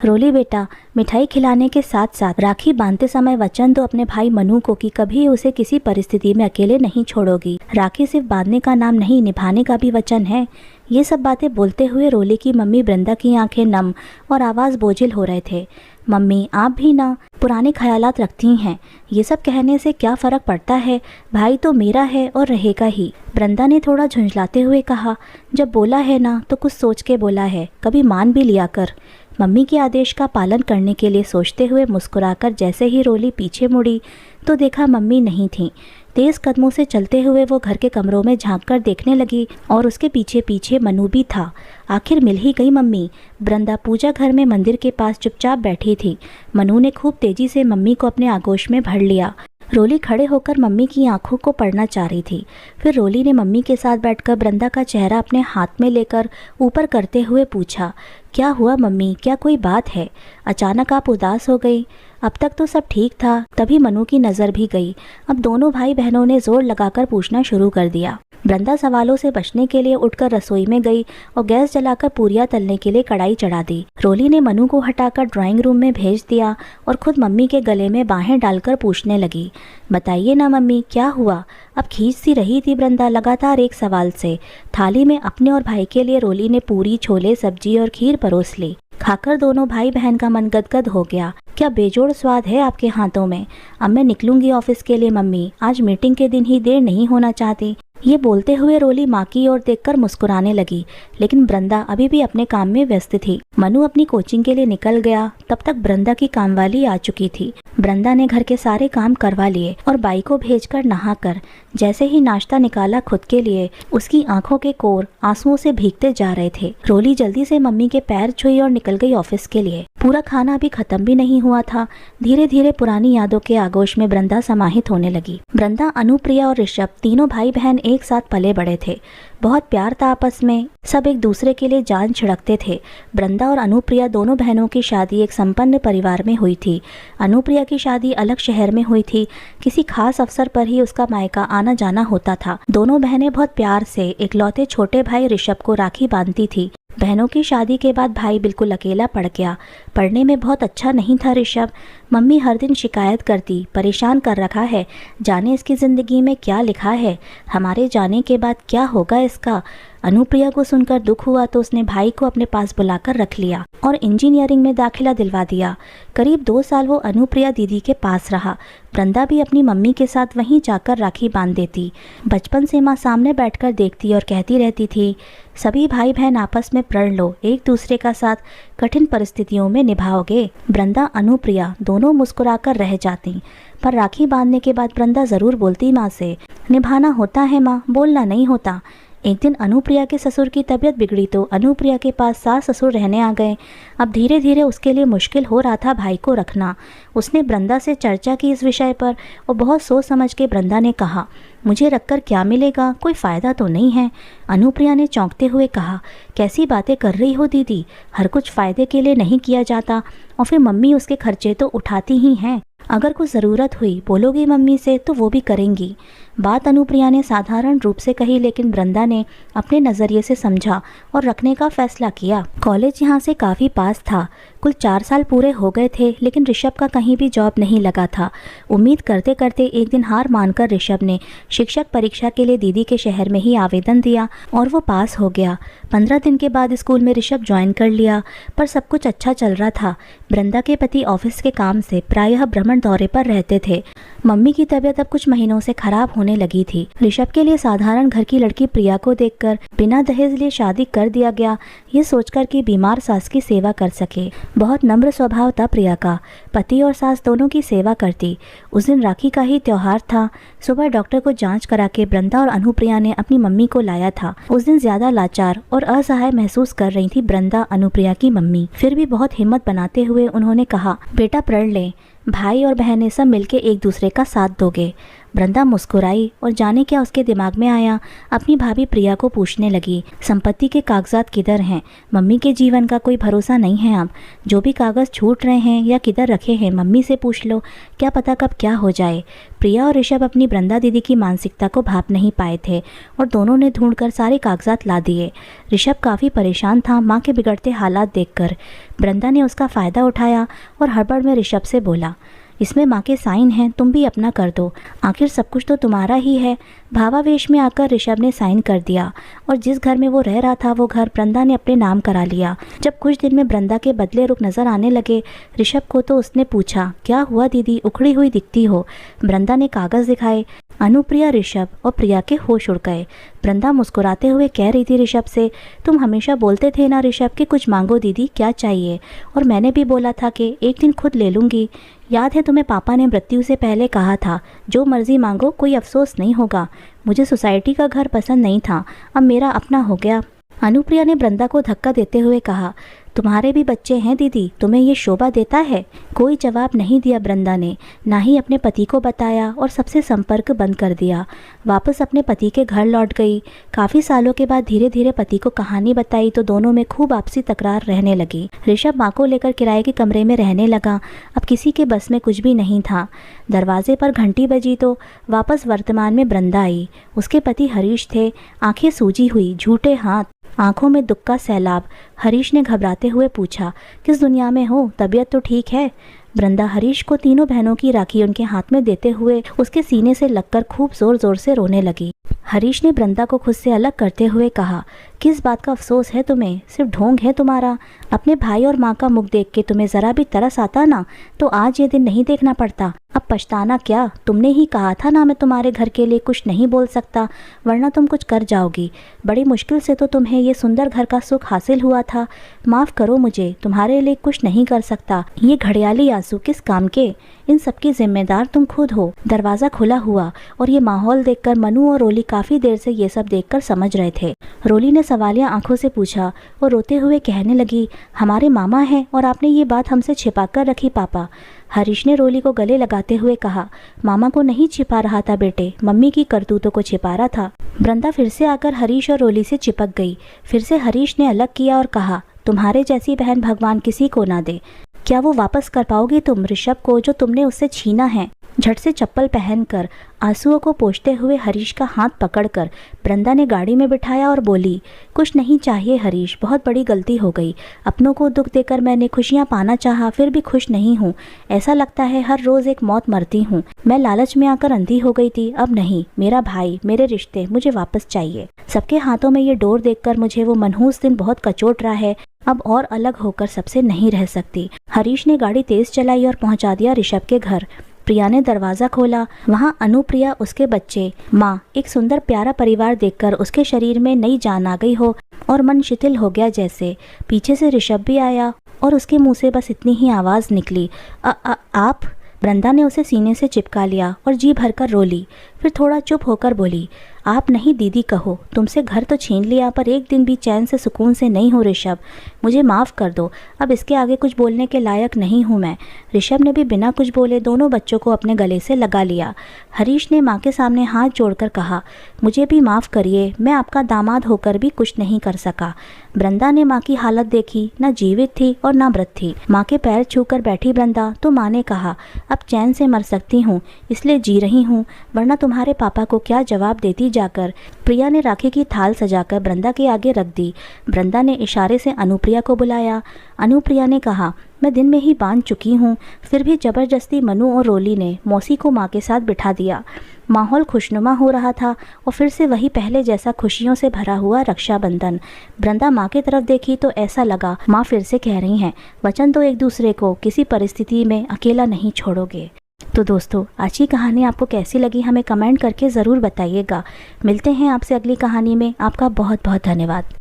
रोली बेटा, मिठाई खिलाने के साथ साथ राखी बांधते समय वचन दो अपने भाई मनु को कि कभी उसे किसी परिस्थिति में अकेले नहीं छोड़ोगी। राखी सिर्फ बांधने का नाम नहीं, निभाने का भी वचन है। ये सब बातें बोलते हुए रोली की मम्मी वृंदा की आंखें नम और आवाज़ बोझिल हो रहे थे। मम्मी, आप भी ना पुराने ख्यालात रखती हैं। ये सब कहने से क्या फ़र्क पड़ता है, भाई तो मेरा है और रहेगा ही। वृंदा ने थोड़ा झुंझलाते हुए कहा, जब बोला है ना तो कुछ सोच के बोला है, कभी मान भी लिया कर। मम्मी के आदेश का पालन करने के लिए सोचते हुए मुस्कुराकर जैसे ही रोली पीछे मुड़ी तो देखा मम्मी नहीं थी। तेज़ कदमों से चलते हुए वो घर के कमरों में झांककर देखने लगी और उसके पीछे पीछे मनु भी था। आखिर मिल ही गई मम्मी। वृंदा पूजा घर में मंदिर के पास चुपचाप बैठी थी। मनु ने खूब तेजी से मम्मी को अपने आगोश में भर लिया। रोली खड़े होकर मम्मी की आंखों को पढ़ना चाह रही थी। फिर रोली ने मम्मी के साथ बैठकर वृंदा का चेहरा अपने हाथ में लेकर ऊपर करते हुए पूछा, क्या हुआ मम्मी, क्या कोई बात है? अचानक आप उदास हो गई? अब तक तो सब ठीक था। तभी मनु की नज़र भी गई। अब दोनों भाई बहनों ने जोर लगाकर पूछना शुरू कर दिया। वृंदा सवालों से बचने के लिए उठकर रसोई में गई और गैस जलाकर पूरियां तलने के लिए कढ़ाई चढ़ा दी। रोली ने मनु को हटाकर ड्राइंग रूम में भेज दिया और खुद मम्मी के गले में बाहें डालकर पूछने लगी, बताइए ना मम्मी, क्या हुआ? अब खींच सी रही थी वृंदा लगातार एक सवाल से। थाली में अपने और भाई के लिए रोली ने पूरी, छोले, सब्जी और खीर परोस ली। खाकर दोनों भाई बहन का मन गदगद हो गया। क्या बेजोड़ स्वाद है आपके हाथों में। अब मैं निकलूंगी ऑफिस के लिए मम्मी, आज मीटिंग के दिन ही देर नहीं होना चाहती। ये बोलते हुए रोली माँ की ओर देखकर मुस्कुराने लगी, लेकिन वृंदा अभी भी अपने काम में व्यस्त थी। मनु अपनी कोचिंग के लिए निकल गया। तब तक वृंदा की कामवाली आ चुकी थी। वृंदा ने घर के सारे काम करवा लिए और बाई को भेजकर नहाकर जैसे ही नाश्ता निकाला खुद के लिए, उसकी आंखों के कोर आंसुओं से भीगते जा रहे थे। रोली जल्दी से मम्मी के पैर छुई और निकल गई ऑफिस के लिए। पूरा खाना अभी खत्म भी नहीं हुआ था। धीरे धीरे पुरानी यादों के आगोश में वृंदा समाहित होने लगी। वृंदा, अनुप्रिया और ऋषभ तीनों भाई बहन एक साथ पले बड़े थे। बहुत प्यार था आपस में। सब एक दूसरे के लिए जान छिड़कते थे। वृंदा और अनुप्रिया दोनों बहनों की शादी एक संपन्न परिवार में हुई थी। अनुप्रिया की शादी अलग शहर में हुई थी। किसी खास अवसर पर ही उसका मायका आना जाना होता था। दोनों बहनें बहुत प्यार से इकलौते छोटे भाई ऋषभ को राखी बांधती थी। बहनों की शादी के बाद भाई बिल्कुल अकेला पड़ गया। पढ़ने में बहुत अच्छा नहीं था ऋषभ। मम्मी हर दिन शिकायत करती, परेशान कर रखा है, जाने इसकी ज़िंदगी में क्या लिखा है, हमारे जाने के बाद क्या होगा इसका। अनुप्रिया को सुनकर दुख हुआ तो उसने भाई को अपने पास बुलाकर रख लिया और इंजीनियरिंग में दाखिला दिलवा दिया। करीब 2 साल वो अनुप्रिया दीदी के पास रहा। वृंदा भी अपनी मम्मी के साथ वहीं जाकर राखी बांध देती। बचपन से माँ सामने बैठकर देखती और कहती रहती थी, सभी भाई बहन आपस में प्रण लो, एक दूसरे का साथ कठिन परिस्थितियों में निभाओगे। वृंदा, अनुप्रिया दोनों मुस्कुराकर रह जाती। पर राखी बांधने के बाद वृंदा ज़रूर बोलती माँ से, निभाना होता है माँ, बोलना नहीं होता। एक दिन अनुप्रिया के ससुर की तबीयत बिगड़ी तो अनुप्रिया के पास सास ससुर रहने आ गए। अब धीरे धीरे उसके लिए मुश्किल हो रहा था भाई को रखना। उसने वृंदा से चर्चा की इस विषय पर और बहुत सोच समझ के वृंदा ने कहा, मुझे रखकर क्या मिलेगा, कोई फ़ायदा तो नहीं है। अनुप्रिया ने चौंकते हुए कहा, कैसी बातें कर रही हो दीदी, हर कुछ फ़ायदे के लिए नहीं किया जाता और फिर मम्मी उसके खर्चे तो उठाती ही हैं। अगर कुछ ज़रूरत हुई बोलोगी मम्मी से तो वो भी करेंगी। बात अनुप्रिया ने साधारण रूप से कही, लेकिन वृंदा ने अपने नज़रिए से समझा और रखने का फैसला किया। कॉलेज यहाँ से काफ़ी पास था। कुल 4 साल पूरे हो गए थे, लेकिन ऋषभ का कहीं भी जॉब नहीं लगा था। उम्मीद करते करते एक दिन हार मानकर ऋषभ ने शिक्षक परीक्षा के लिए दीदी के शहर में ही आवेदन दिया और वो पास हो गया। 15 दिन के बाद स्कूल में ऋषभ ज्वाइन कर लिया। पर सब कुछ अच्छा चल रहा था। वृंदा के पति ऑफिस के काम से प्रायः भ्रमण दौरे पर रहते थे। मम्मी की तबीयत अब कुछ महीनों से खराब होने लगी थी। ऋषभ के लिए साधारण घर की लड़की प्रिया को देखकर बिना दहेज लिए शादी कर दिया गया, ये सोचकर कि बीमार सास की सेवा कर सके। बहुत नम्र स्वभाव था प्रिया का। पति और सास दोनों की सेवा करती। उस दिन राखी का ही त्योहार था। सुबह डॉक्टर को जांच करा के वृंदा और अनुप्रिया ने अपनी मम्मी को लाया था। उस दिन ज्यादा लाचार और असहाय महसूस कर रही थी वृंदा, अनुप्रिया की मम्मी। फिर भी बहुत हिम्मत बनाते हुए उन्होंने कहा, बेटा प्रण ले, भाई और बहनें सब मिलके एक दूसरे का साथ दोगे। वृंदा मुस्कुराई और जाने क्या उसके दिमाग में आया, अपनी भाभी प्रिया को पूछने लगी, संपत्ति के कागजात किधर हैं? मम्मी के जीवन का कोई भरोसा नहीं है अब। जो भी कागज़ छूट रहे हैं या किधर रखे हैं मम्मी से पूछ लो, क्या पता कब क्या हो जाए। प्रिया और ऋषभ अपनी वृंदा दीदी की मानसिकता को भाप नहीं पाए थे और दोनों ने ढूंढकर सारे कागजात ला दिए। ऋषभ काफ़ी परेशान था माँ के बिगड़ते हालात देखकर। वृंदा ने उसका फ़ायदा उठाया और हड़बड़ में ऋषभ से बोला, इसमें माँ के साइन हैं, तुम भी अपना कर दो, आखिर सब कुछ तो तुम्हारा ही है। भावावेश में आकर ऋषभ ने साइन कर दिया और जिस घर में वो रह रहा था वो घर वृंदा ने अपने नाम करा लिया। जब कुछ दिन में वृंदा के बदले रुख नज़र आने लगे ऋषभ को तो उसने पूछा, क्या हुआ दीदी, उखड़ी हुई दिखती हो? वृंदा ने कागज़ दिखाए। अनुप्रिया, ऋषभ और प्रिया के होश उड़ गए। वृंदा मुस्कुराते हुए कह रही थी ऋषभ से, तुम हमेशा बोलते थे ना ऋषभ कि कुछ मांगो दीदी, क्या चाहिए? और मैंने भी बोला था कि एक दिन खुद ले लूँगी। याद है तुम्हें पापा ने मृत्यु से पहले कहा था, जो मर्जी मांगो, कोई अफसोस नहीं होगा। मुझे सोसाइटी का घर पसंद नहीं था, अब मेरा अपना हो गया। अनुप्रिया ने वृंदा को धक्का देते हुए कहा, तुम्हारे भी बच्चे हैं दीदी, तुम्हें ये शोभा देता है? कोई जवाब नहीं दिया वृंदा ने, ना ही अपने पति को बताया और सबसे संपर्क बंद कर दिया। वापस अपने पति के घर लौट गई। काफ़ी सालों के बाद धीरे धीरे पति को कहानी बताई तो दोनों में खूब आपसी तकरार रहने लगी। ऋषभ माँ को लेकर किराए के कमरे में रहने लगा। अब किसी के बस में कुछ भी नहीं था। दरवाजे पर घंटी बजी तो वापस वर्तमान में वृंदा आई। उसके पति हरीश थे। आंखें सूजी हुई, झूठे हाथ, आंखों में दुख का सैलाब। हरीश ने घबराते हुए पूछा, किस दुनिया में हो, तबीयत तो ठीक है? वृंदा हरीश को तीनों बहनों की राखी उनके हाथ में देते हुए उसके सीने से लगकर खूब जोर जोर से रोने लगी। हरीश ने वृंदा को खुद से अलग करते हुए कहा, किस बात का अफसोस है तुम्हें? सिर्फ ढोंग है तुम्हारा। अपने भाई और माँ का मुख देख के तुम्हें ज़रा भी तरस आता ना तो आज ये दिन नहीं देखना पड़ता। अब पछताना क्या? तुमने ही कहा था ना मैं तुम्हारे घर के लिए कुछ नहीं बोल सकता, वरना तुम कुछ कर जाओगी। बड़ी मुश्किल से तो तुम्हें ये सुंदर घर का सुख हासिल हुआ था। माफ़ करो मुझे, तुम्हारे लिए कुछ नहीं कर सकता। ये घड़ियाली आंसू किस काम के? इन सबकी जिम्मेदार तुम खुद हो। दरवाज़ा खुला हुआ और ये माहौल देखकर मनु और रोली काफ़ी देर से ये सब देखकर समझ रहे थे। रोली ने सवालिया आंखों से पूछा और रोते हुए कहने लगी, हमारे मामा हैं और आपने ये बात हमसे छिपा कर रखी पापा। हरीश ने रोली को गले लगाते हुए कहा, मामा को नहीं छिपा रहा था बेटे, मम्मी की करतूतों को छिपा रहा था। वृंदा फिर से आकर हरीश और रोली से चिपक गई। फिर से हरीश ने अलग किया और कहा, तुम्हारे जैसी बहन भगवान किसी को ना दे। क्या वो वापस कर पाओगी तुम ऋषभ को जो तुमने उससे छीना है? झट से चप्पल पहनकर आंसुओं को पोंछते हुए हरीश का हाथ पकड़कर वृंदा ने गाड़ी में बिठाया और बोली, कुछ नहीं चाहिए हरीश, बहुत बड़ी गलती हो गई। अपनों को दुख देकर मैंने खुशियाँ पाना चाहा, फिर भी खुश नहीं हूँ। ऐसा लगता है हर रोज़ एक मौत मरती हूँ। मैं लालच में आकर अंधी हो गई थी, अब नहीं। मेरा भाई, मेरे रिश्ते मुझे वापस चाहिए। सबके हाथों में ये डोर देखकर मुझे वो मनहूस दिन बहुत कचोट रहा है। अब और अलग होकर सबसे नहीं रह सकती। हरीश ने गाड़ी तेज चलाई और पहुंचा दिया ऋषभ के घर। प्रिया ने दरवाज़ा खोला। वहाँ अनुप्रिया, उसके बच्चे, माँ, एक सुंदर प्यारा परिवार देखकर उसके शरीर में नई जान आ गई हो और मन शिथिल हो गया जैसे। पीछे से ऋषभ भी आया और उसके मुंह से बस इतनी ही आवाज़ निकली, आप? वृंदा ने उसे सीने से चिपका लिया और जी भरकर रो ली। फिर थोड़ा चुप होकर बोली, आप नहीं दीदी कहो। तुमसे घर तो छीन लिया पर एक दिन भी चैन से सुकून से नहीं हो ऋषभ। मुझे माफ़ कर दो, अब इसके आगे कुछ बोलने के लायक नहीं हूँ मैं। ऋषभ ने भी बिना कुछ बोले दोनों बच्चों को अपने गले से लगा लिया। हरीश ने माँ के सामने हाथ जोड़कर कहा, मुझे भी माफ़ करिए, मैं आपका दामाद होकर भी कुछ नहीं कर सका। वृंदा ने माँ की हालत देखी, न जीवित थी और न मृत थी। माँ के पैर छूकर बैठी वृंदा तो माँ ने कहा, अब चैन से मर सकती हूँ इसलिए जी रही हूँ, वरना तुम्हारे पापा को क्या जवाब देती जाकर। प्रिया ने राखी की थाल सजाकर वृंदा के आगे रख दी। वृंदा ने इशारे से अनुप्रिया को बुलाया। अनुप्रिया ने कहा, मैं दिन में ही बांध चुकी हूँ। फिर भी जबरदस्ती मनु और रोली ने मौसी को माँ के साथ बिठा दिया। माहौल खुशनुमा हो रहा था और फिर से वही पहले जैसा खुशियों से भरा हुआ रक्षाबंधन। वृंदा माँ की तरफ देखी तो ऐसा लगा माँ फिर से कह रही हैं, वचन दो एक दूसरे को, किसी परिस्थिति में अकेला नहीं छोड़ोगे। तो दोस्तों, आज की कहानी आपको कैसी लगी हमें कमेंट करके ज़रूर बताइएगा। मिलते हैं आपसे अगली कहानी में। आपका बहुत बहुत धन्यवाद।